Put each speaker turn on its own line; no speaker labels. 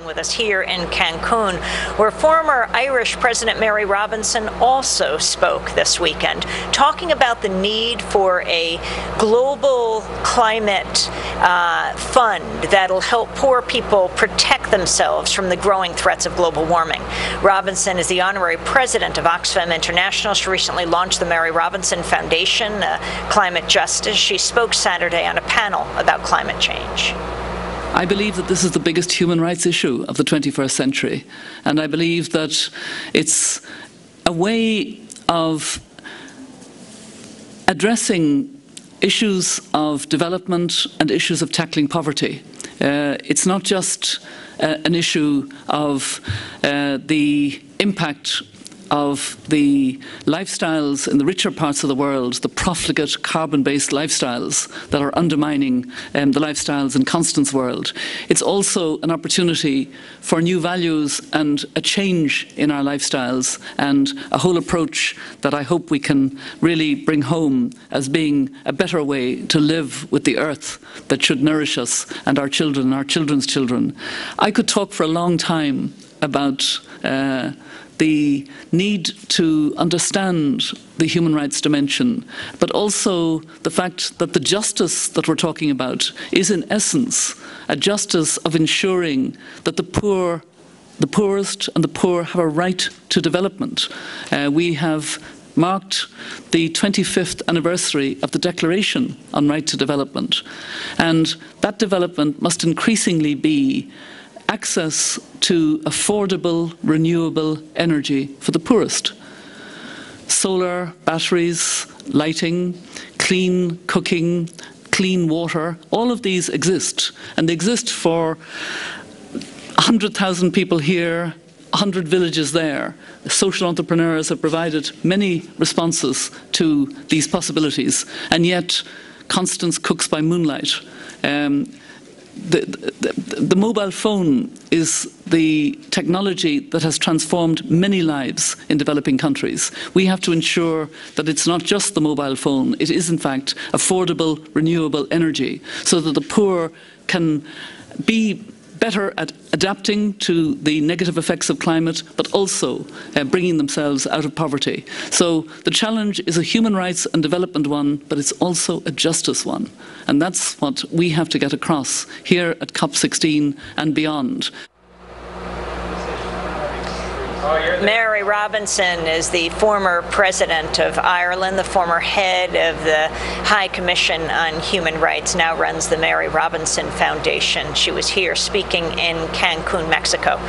with us here in Cancun, where former Irish President Mary Robinson also spoke this weekend, talking about the need for a global climate fund that'll help poor people protect themselves from the growing threats of global warming. Robinson is the honorary president of Oxfam International. She recently launched the Mary Robinson Foundation, Climate Justice. She spoke Saturday on a panel about climate change.
I believe that this is the biggest human rights issue of the 21st century, and I believe that it's a way of addressing issues of development and issues of tackling poverty. It's not just an issue of the impact of the lifestyles in the richer parts of the world, the profligate carbon-based lifestyles that are undermining the lifestyles in Constance's world. It's also an opportunity for new values and a change in our lifestyles, and a whole approach that I hope we can really bring home as being a better way to live with the earth that should nourish us and our children and our children's children. I could talk for a long time about the need to understand the human rights dimension, but also the fact that the justice that we're talking about is in essence a justice of ensuring that the poorest and the poor have a right to development. We have marked the 25th anniversary of the Declaration on Right to Development, and that development must increasingly be access to affordable, renewable energy for the poorest. Solar, batteries, lighting, clean cooking, clean water, all of these exist. And they exist for 100,000 people here, 100 villages there. Social entrepreneurs have provided many responses to these possibilities. And yet, Constance cooks by moonlight. The mobile phone is the technology that has transformed many lives in developing countries. We have to ensure that it's not just the mobile phone, it is in fact affordable, renewable energy, so that the poor can be better at adapting to the negative effects of climate, but also bringing themselves out of poverty. So the challenge is a human rights and development one, but it's also a justice one. And that's what we have to get across here at COP16 and beyond.
Mary Robinson is the former president of Ireland, the former head of the High Commission on Human Rights, now runs the Mary Robinson Foundation. She was here speaking in Cancun, Mexico.